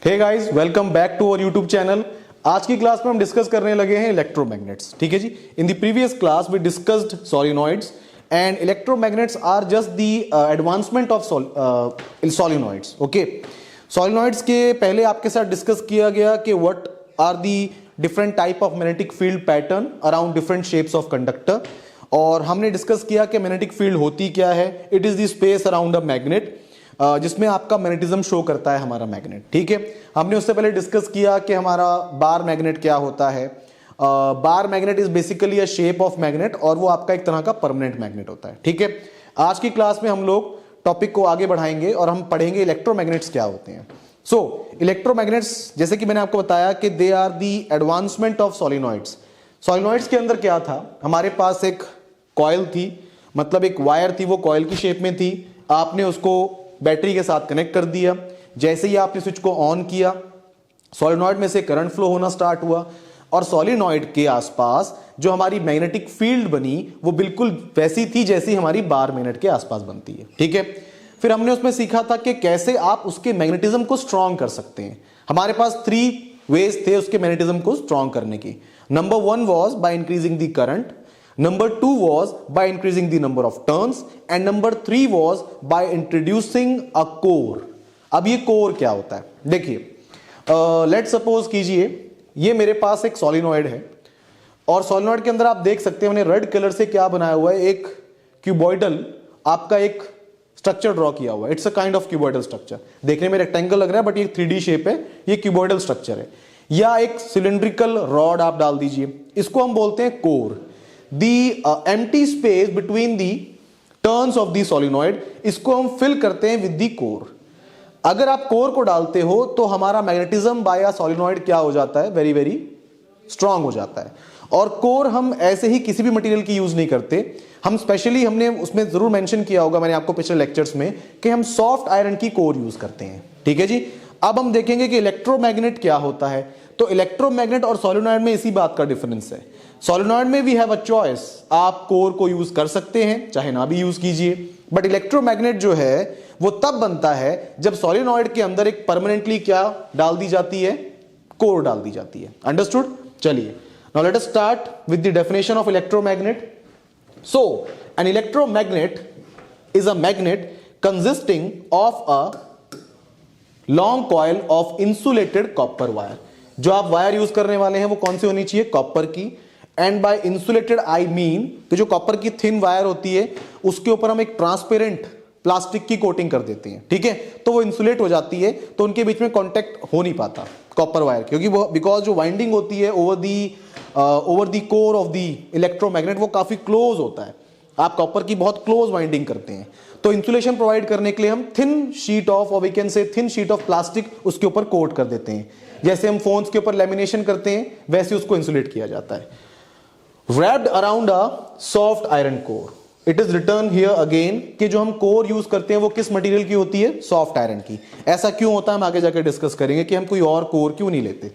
Hey guys, welcome back to our YouTube channel. आज की class में हम डिस्कस करने लगे हैं इलेक्ट्रोमैग्नेट्स। ठीक है जी। In the previous class we discussed solenoids and electromagnets are just the advancement of solenoids. Okay, solenoids के पहले आपके साथ डिस्कस किया गया कि what are the different type of magnetic field pattern around different shapes of conductor, और हमने discuss किया कि मैग्नेटिक फील्ड होती क्या है। It is the space around a magnet जिसमें आपका मैग्नेटिज्म शो करता है हमारा मैग्नेट। ठीक है, हमने उससे पहले डिस्कस किया कि हमारा बार मैग्नेट क्या होता है। Bar magnet is basically a shape of magnet और वो आपका एक तरह का परमानेंट मैग्नेट होता है। ठीक है, आज की क्लास में हम लोग टॉपिक को आगे बढ़ाएंगे और हम पढ़ेंगे इलेक्ट्रोमैग्नेट्स क्या होते हैं। सो इलेक्ट्रोमैग्नेट्स, जैसे कि मैंने आपको बताया कि they are the advancement of solenoids. Solenoids के अंदर क्या था, हमारे पास एक कॉइल थी, मतलब एक वायर थी, वो कॉइल की शेप में थी। आपने उसको बैटरी के साथ कनेक्ट कर दिया। जैसे ही आपने स्विच को ऑन किया, सोलेनॉइड में से करंट फ्लो होना स्टार्ट हुआ और सोलेनॉइड के आसपास जो हमारी मैग्नेटिक फील्ड बनी वो बिल्कुल वैसी थी जैसी हमारी बार मैग्नेट के आसपास बनती है। ठीक है, फिर हमने उसमें सीखा था कि कैसे आप उसके मैग्नेटिज्म को स्ट्रॉन्ग कर सकते हैं। हमारे पास 3 वेज थे उसके मैग्नेटिज्म को स्ट्रॉन्ग करने की। Number 1 was by increasing the current, Number 2 was by increasing the number of turns and number 3 was by introducing a core। अब ये कोर क्या होता है, देखिए लेट सपोज कीजिए ये मेरे पास एक सोलेनॉइड है और सोलेनॉइड के अंदर आप देख सकते हैं मैंने रेड कलर से क्या बनाया हुआ है, एक क्यूबॉइडल आपका एक स्ट्रक्चर ड्रॉ किया हुआ है। It's a kind of cuboidal structure. देखने में रेक्टेंगल लग रहा है बट ये 3D शेप है, ये क्यूबॉइडल स्ट्रक्चर है। या एक सिलिंड्रिकल रॉड आप डाल दीजिए, इसको हम बोलते हैं core. The empty space between the turns of the solenoid, इसको हम फिल करते हैं with the core। अगर आप कोर को डालते हो तो हमारा मैग्नेटिज्म बाय सोलेनॉइड क्या हो जाता है, वेरी वेरी स्ट्रांग हो जाता है। और कोर हम ऐसे ही किसी भी मटेरियल की यूज नहीं करते, हम स्पेशली हमने उसमें जरूर मेंशन किया होगा मैंने आपको पिछले लेक्चर्स में कि हम सॉफ्ट आयरन की कोर यूज करते हैं। ठीक है जी। अब हम देखेंगे कि इलेक्ट्रोमैग्नेट क्या होता है। तो इलेक्ट्रोमैग्नेट और सोलेनॉइड में इसी बात का डिफरेंस है। सोलेनॉइड में वी हैव अ चॉइस, आप कोर को यूज कर सकते हैं चाहे ना भी यूज कीजिए, बट इलेक्ट्रोमैग्नेट जो है वो तब बनता है जब सोलेनॉइड के अंदर एक परमानेंटली क्या डाल दी जाती है, कोर डाल दी जाती है। अंडरस्टूड? चलिए, now let us start with the definition of electromagnet. So an electromagnet is a magnet consisting of a long coil of insulated copper wire. जो आप वायर यूज करने वाले हैं वो कौन सी होनी चाहिए, कॉपर की। And by insulated I mean कि जो कॉपर की थिन वायर होती है उसके ऊपर हम एक ट्रांसपेरेंट प्लास्टिक की कोटिंग कर देते हैं। ठीक है, तो वो इंसुलेट हो जाती है, तो उनके बीच में कांटेक्ट हो नहीं पाता कॉपर वायर, क्योंकि वो बिकॉज जो वाइंडिंग होती है over the core of the electromagnet वो काफी क्लोज होता है। आप कॉपर की बहुत क्लोज वाइंडिंग करते हैं, तो इंसुलेशन प्रोवाइड करने के लिए हम थिन शीट ऑफ, और we can say thin sheet of plastic उसके ऊपर कोट कर देते हैं। जैसे हम फोन्स के ऊपर लेमिनेशन करते हैं वैसे उसको इंसुलेट किया जाता है। Wrapped around a soft iron core, it is written here again कि जो हम कोर यूज करते हैं वो किस मटेरियल की होती है, सॉफ्ट आयरन की। ऐसा क्यों होता है हम आगे जाकर डिस्कस करेंगे कि हम कोई और कोर क्यों नहीं लेते।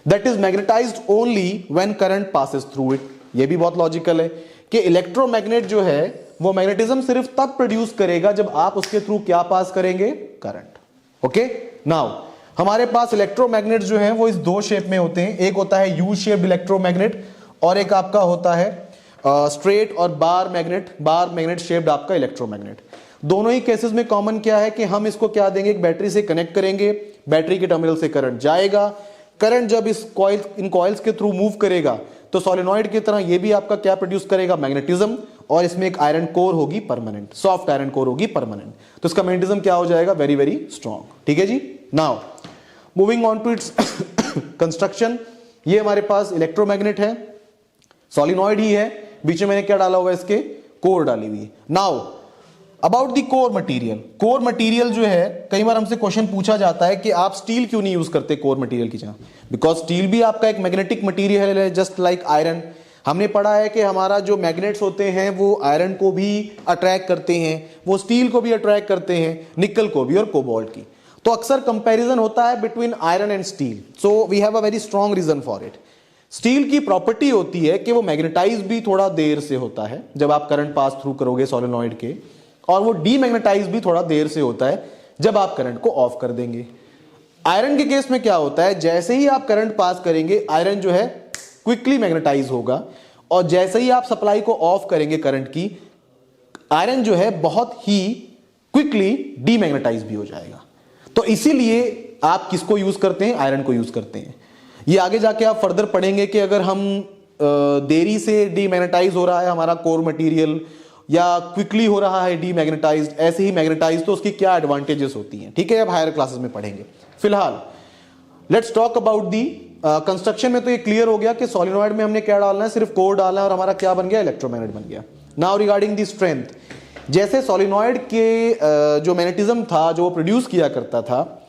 That is magnetized only when current passes through it। ये भी बहुत लॉजिकल है कि इलेक्ट्रोमैग्नेट जो है वो मैग्नेटिज्म सिर्फ तब प्रोड्यूस करेगा जब आप उसके थ्रू क्या पास करेंगे, करंट। ओके, नाउ हमारे पास इलेक्ट्रोमैग्नेट जो है वो इस 2 शेप में होते हैं। एक होता है यू शेप्ड इलेक्ट्रोमैग्नेट और एक आपका होता है स्ट्रेट और बार मैग्नेट शेप्ड आपका इलेक्ट्रोमैग्नेट। दोनों ही केसेस में कॉमन क्या है कि हम इसको क्या देंगे, एक बैटरी से कनेक्ट करेंगे, बैटरी के टर्मिनल से करंट जाएगा। करंट जब इन कॉइल्स के थ्रू मूव करेगा तो सोलेनॉइड की तरह ये भी आपका क्या प्रोड्यूस करेगा, मैग्नेटिज्म, और इसमें एक आयरन कोर होगी परमानेंट, सॉफ्ट आयरन कोर होगी परमानेंट। तो इसका मैग्नेटिज्म क्या हो जाएगा, वेरी वेरी स्ट्रॉन्ग। ठीक है जी। Now moving on to its construction. ये हमारे पास इलेक्ट्रोमैग्नेट है, सोलिनॉइड ही है, बीच में मैंने क्या डाला हुआ है, इसके कोर डाली हुई है। Now about the core material. Core material जो है कई बार हमसे क्वेश्चन पूछा जाता है कि आप स्टील क्यों नहीं यूज करते कोर मटेरियल की जगह, बिकॉज स्टील भी आपका एक मैग्नेटिक मटेरियल है जस्ट लाइक आयरन। हमने पढ़ा है कि हमारा जो मैग्नेट्स होते हैं वो आयरन को भी अट्रैक्ट करते हैं, वो स्टील को भी अट्रैक्ट करते हैं, निकल को भी और कोबाल्ट की। तो अक्सर कंपैरिजन होता है between iron and steel, so we have a very strong reason for it. Steel की प्रॉपर्टी होती है कि वो मैग्नेटाइज भी थोड़ा देर से होता है जब आप करंट पास थ्रू करोगे सोलेनॉइड के, और वो डीमैग्नेटाइज भी थोड़ा देर से होता है जब आप करंट को ऑफ कर देंगे। आयरन के केस में क्या होता है, जैसे ही आप करंट पास करेंगे आयरन जो है क्विकली मैग्नेटाइज होगा, और जैसे ही आप सप्लाई को ऑफ करेंगे करंट की, आयरन जो है बहुत ही क्विकली डीमैग्नेटाइज भी हो जाएगा। तो इसीलिए आप किसको यूज करते हैं, आयरन को यूज करते हैं। ये आगे जाके आप फर्दर पढ़ेंगे कि अगर हम देरी से डीमैग्नेटाइज हो रहा है हमारा कोर मटेरियल, या क्विकली हो रहा है डीमैग्नेटाइज्ड, ऐसे ही मैग्नेटाइज, तो उसकी क्या एडवांटेजेस होती हैं, ठीक है, अब हायर क्लासेस में पढ़ेंगे। फिलहाल let's talk about the construction में तो ये क्लियर हो गया कि सोलिनॉइड में हमने क्या डालना है, सिर्फ कोर डालना है और हमारा क्या बन गया, इलेक्ट्रोमैग्नेट बन गया। नाउ रिगार्डिंग दी स्ट्रेंथ, जैसे सोलिनॉइड के जो मैग्नेटिज्म था जो वो प्रोड्यूस किया करता था,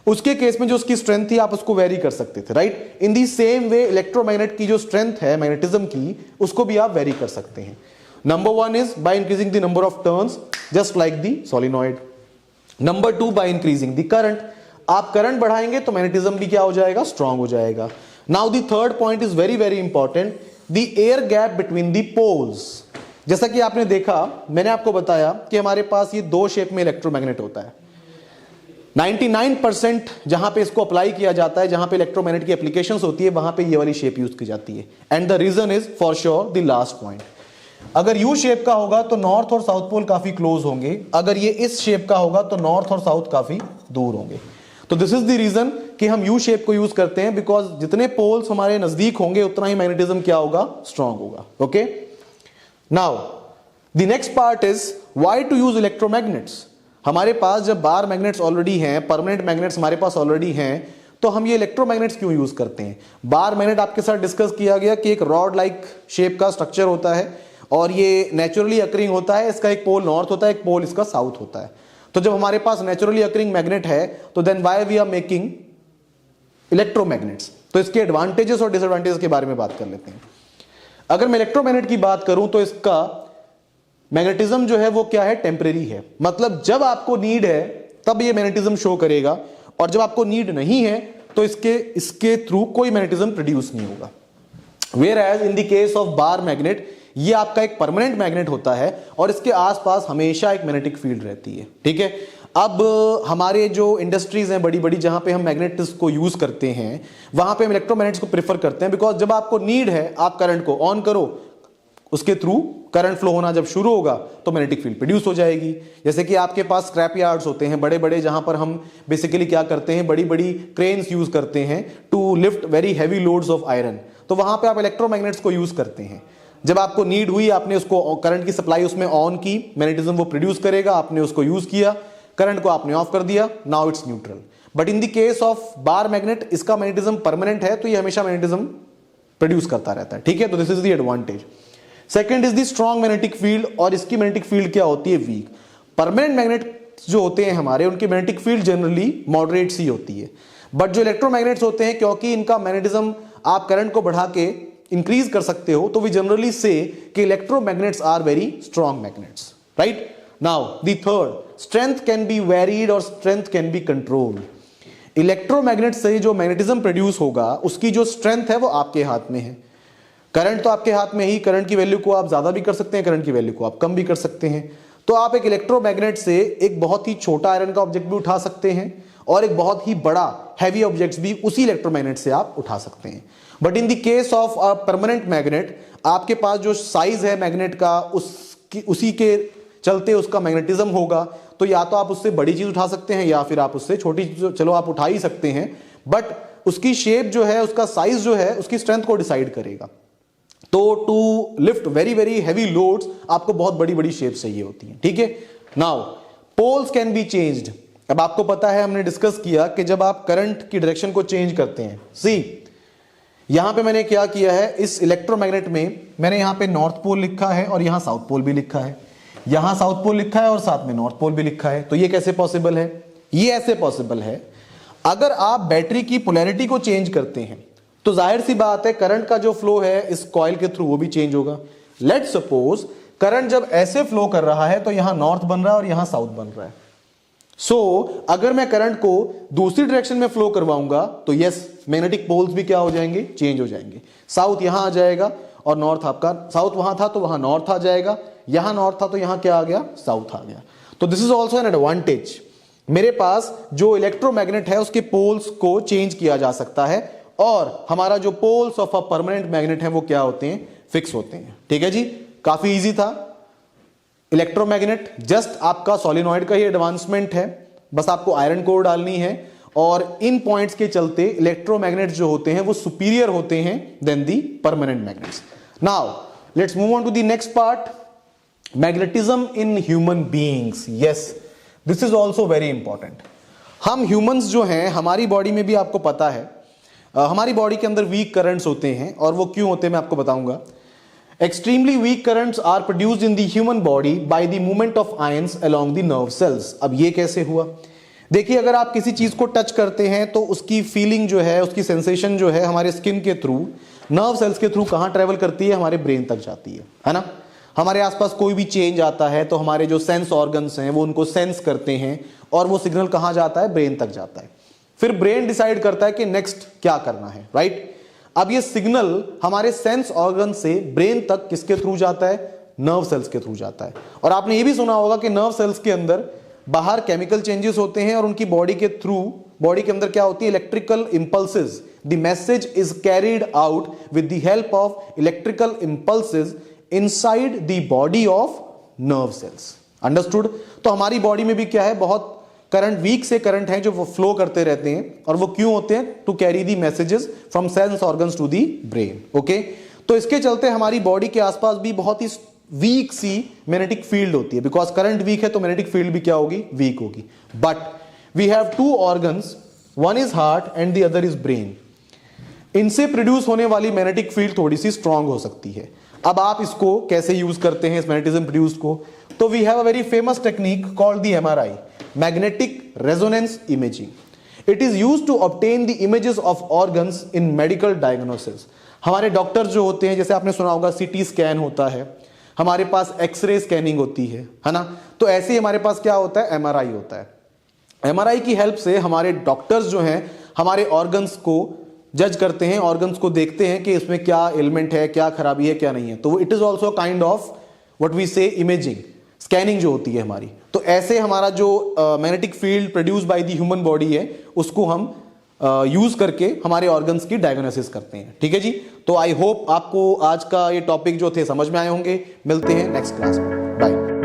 उसके केस में जो उसकी स्ट्रेंथ थी आप उसको वेरी कर सकते थे, right. In the same way electromagnet की जो स्ट्रेंथ है मैग्नेटिज्म की, उसको भी आप वेरी कर सकते हैं। Number 1 is by increasing the number of turns just like the solenoid. Number 2 by increasing the current, आप करंट बढ़ाएंगे तो मैग्नेटिज्म भी क्या हो जाएगा, स्ट्रांग हो जाएगा। Now the third point is very very important, the air gap between the poles. जैसा कि आपने देखा, मैंने आपको बताया कि हमारे पास ये दो शेप में इलेक्ट्रोमैग्नेट होता है। 99% जहां पे इसको अप्लाई किया जाता है, जहां पे इलेक्ट्रोमैग्नेट की एप्लीकेशंस होती है, वहां पे ये वाली शेप यूज की जाती है। And the reason is for sure the last point, अगर यू शेप का होगा तो नॉर्थ और साउथ पोल काफी क्लोज होंगे, अगर ये इस शेप का होगा तो नॉर्थ और साउथ काफी दूर होंगे। तो दिस इज द रीजन कि हम यू शेप को यूज करते हैं, बिकॉज जितने पोल्स हमारे नजदीक होंगे उतना ही मैग्नेटिज्म क्या होगा, स्ट्रांग होगा। Okay, now the next part is why to use electromagnets. हमारे पास जब बार मैग्नेट्स ऑलरेडी हैं, परमानेंट मैग्नेट्स हमारे पास ऑलरेडी हैं, तो हम ये इलेक्ट्रोमैग्नेट्स क्यों यूज करते हैं। बार मैग्नेट आपके साथ डिस्कस किया गया कि एक रॉड लाइक शेप का स्ट्रक्चर होता है और ये नेचुरली अकरिंग होता है, इसका एक पोल नॉर्थ होता है, एक पोल इसका साउथ होता है। तो जब हमारे पास नेचुरली अकरिंग मैग्नेट है तो then why we are making electromagnets. तो इसके एडवांटेजेस और डिसएडवांटेजेस के बारे में बात कर लेते हैं। अगर मैं इलेक्ट्रोमैग्नेट की बात करूं तो इसका मैग्नेटिज्म जो है वो क्या है, टेम्परेरी है। मतलब जब आपको नीड है तब ये मैग्नेटिज्म शो करेगा, और जब आपको नीड नहीं है तो इसके थ्रू कोई मैग्नेटिज्म प्रोड्यूस नहीं होगा। Whereas in the case of bar magnet, ये आपका एक परमानेंट मैग्नेट होता है और इसके आसपास हमेशा एक मैग्नेटिक फील्ड रहती है, ठीक है। अब हमारे जो इंडस्ट्रीज हैं बड़ी बड़ी, जहां पे हम मैग्नेट्स को यूज करते हैं, वहां पे हम इलेक्ट्रोमैग्नेट्स को प्रेफर करते हैं, बिकॉज जब आपको नीड है आप करंट को ऑन करो, उसके थ्रू करंट फ्लो होना जब शुरू होगा तो मैग्नेटिक फील्ड प्रोड्यूस हो जाएगी। जैसे कि आपके पास स्क्रैप यार्ड्स होते हैं बड़े बड़े, जहां पर हम बेसिकली क्या करते हैं, बड़ी बड़ी क्रेन्स यूज करते हैं to lift very heavy loads of iron, तो वहां पे आप इलेक्ट्रोमैग्नेट्स को यूज करते हैं। जब आपको नीड हुई, आपने उसको करंट की सप्लाई उसमें ऑन की, मैग्नेटिज्म वो प्रोड्यूस करेगा, आपने उसको यूज किया, करंट को आपने ऑफ कर दिया, now it's neutral. But in the case of bar magnet, इसका मैग्नेटिज्म परमानेंट है तो ये हमेशा मैग्नेटिज्म प्रोड्यूस करता रहता है, ठीक है। तो this is the advantage. Second is the strong magnetic field, और इसकी मैग्नेटिक फील्ड क्या होती है, वीक। परमानेंट मैग्नेट जो होते हैं हमारे, उनकी मैग्नेटिक फील्ड जनरली मॉडरेट सी होती है, बट जो इलेक्ट्रोमैग्नेट्स होते हैं, क्योंकि इनका मैग्नेटिज्म आप करंट को बढ़ा के इंक्रीज कर सकते हो, तो वी जनरली से कि electromagnets are very strong magnets, right. Now the third, strength can be varied और strength can be controlled. Electromagnet से जो मैग्नेटिज्म प्रोड्यूस होगा उसकी जो स्ट्रेंथ है वो आपके हाथ में है। करंट तो आपके हाथ में ही, करंट की वैल्यू को आप ज्यादा भी कर सकते हैं, करंट की वैल्यू को आप कम भी कर सकते हैं। तो आप एक इलेक्ट्रोमैग्नेट से एक बहुत ही छोटा आयरन का ऑब्जेक्ट भी उठा सकते हैं और एक बहुत ही बड़ा हैवी ऑब्जेक्ट्स भी उसी इलेक्ट्रोमैग्नेट से आप उठा सकते हैं। But in the case of a permanent magnet, आपके पास जो साइज है मैग्नेट का, उसी के चलते उसका मैग्नेटिज्म होगा, तो या तो आप उससे बड़ी चीज उठा सकते हैं या फिर आप उससे छोटी चीज, चलो आप उठा ही सकते हैं, बट उसकी शेप जो है, उसका साइज जो है, उसकी स्ट्रेंथ को डिसाइड करेगा। तो to lift very very heavy loads आपको बहुत बड़ी बड़ी शेप चाहिए होती है, ठीक है। Now poles can be changed. अब आपको पता है, हमने डिस्कस किया कि जब आप करंट की डायरेक्शन को चेंज करते हैं, सी यहां पे मैंने क्या किया है, इस इलेक्ट्रोमैग्नेट में मैंने यहां पे नॉर्थ पोल लिखा है और यहां साउथ पोल भी लिखा है, यहां साउथ पोल लिखा है और साथ में नॉर्थ पोल भी लिखा है। तो ये कैसे पॉसिबल है, ये ऐसे पॉसिबल है अगर आप बैटरी की पोलैरिटी को चेंज करते हैं, तो जाहिर सी बात है करंट का जो फ्लो है इस कॉइल के थ्रू वो भी चेंज होगा। लेट्स सपोज करंट जब ऐसे फ्लो कर रहा है तो यहां नॉर्थ बन रहा है और यहां साउथ बन रहा है। सो अगर मैं करंट को दूसरी डायरेक्शन में फ्लो करवाऊंगा तो यस, मैग्नेटिक पोल्स भी क्या हो जाएंगे, चेंज हो जाएंगे। साउथ यहां आ जाएगा और नॉर्थ, आपका साउथ वहां था तो वहां नॉर्थ आ जाएगा, यहां नॉर्थ था तो यहां क्या आ गया, साउथ आ गया। तो this is also an advantage मेरे पास जो इलेक्ट्रोमैग्नेट है उसके पोल्स को चेंज किया जा सकता है और हमारा जो poles of a permanent magnet है वो क्या होते हैं, फिक्स होते हैं। ठीक है जी, काफी इजी था। इलेक्ट्रोमैग्नेट जस्ट आपका सोलिनॉइड का ही एडवांसमेंट है, बस आपको आयरन कोर डालनी है और इन पॉइंट्स के चलते इलेक्ट्रोमैग्नेट्स जो होते हैं वो सुपीरियर होते हैं than the permanent magnets. Now let's move on to the next part, magnetism in human beings. Yes, this is also very important. हम ह्यूमंस जो हैं, हमारी बॉडी में भी आपको पता है हमारी बॉडी के अंदर वीक करंट्स होते हैं और वो क्यों होते हैं मैं आपको बताऊंगा। Extremely weak currents are produced in the human body by the movement of ions along the nerve cells. अब ये कैसे हुआ, देखिए अगर आप किसी चीज को टच करते हैं तो उसकी फीलिंग जो है, उसकी सेंसेशन जो है हमारे स्किन के थ्रू, नर्व सेल्स के थ्रू कहां ट्रेवल करती है, हमारे ब्रेन तक जाती है ना। हमारे आसपास कोई भी चेंज आता है तो हमारे जो सेंस ऑर्गन्स हैं वो उनको सेंस करते हैं और वो सिग्नल कहां जाता है, ब्रेन तक जाता है। फिर ब्रेन डिसाइड करता है कि नेक्स्ट क्या करना है, राइट। अब ये सिग्नल हमारे सेंस ऑर्गन से ब्रेन तक किसके थ्रू जाता है, नर्व सेल्स के थ्रू जाता है। और आपने ये भी सुना होगा कि नर्व सेल्स के अंदर बाहर केमिकल चेंजेस होते हैं और उनकी बॉडी के थ्रू, बॉडी के अंदर क्या होती है, electrical impulses. The message is carried out with the help of electrical impulses inside the body of nerve cells. Understood. तो हमारी बॉडी में भी क्या है, बहुत करंट, वीक से करंट है जो वो फ्लो करते रहते हैं और वो क्यों होते हैं, to carry the messages from sense organs to the brain. Okay, तो इसके चलते हमारी बॉडी के आसपास भी बहुत ही वीक सी मैग्नेटिक फील्ड होती है, बिकॉज करंट वीक है तो मैग्नेटिक फील्ड भी क्या होगी, वीक होगी। But we have two organs, one is heart and the other is brain. इनसे प्रोड्यूस होने वाली मैग्नेटिक फील्ड थोड़ी सी स्ट्रांग हो सकती है। अब आप इसको कैसे यूज करते हैं इस मैग्नेटिज्म प्रोड्यूस को, तो we have a very famous technique called the MRI, magnetic resonance imaging. It is used to obtain the images of organs in medical diagnosis. हमारे डॉक्टर जो होते हैं, जैसे आपने सुना होगा CT स्कैन होता है, हमारे पास एक्सरे स्कैनिंग होती है ना, तो ऐसे ही हमारे पास क्या होता है, MRI होता है। MRI की हेल्प से हमारे डॉक्टर्स जो हैं हमारे ऑर्गन्स को जज करते हैं, ऑर्गन्स को देखते हैं कि इसमें क्या एलिमेंट है, क्या खराबी है, क्या नहीं है। तो it is also kind of what we say imaging, scanning जो होती है हमारी। तो ऐसे हमारा जो magnetic field produce by the human body है उसको हम यूज करके हमारे ऑर्गन्स की डायग्नोसिस करते हैं। ठीक है जी, तो आई होप आपको आज का ये टॉपिक जो थे समझ में आए होंगे। मिलते हैं नेक्स्ट क्लास में, बाय।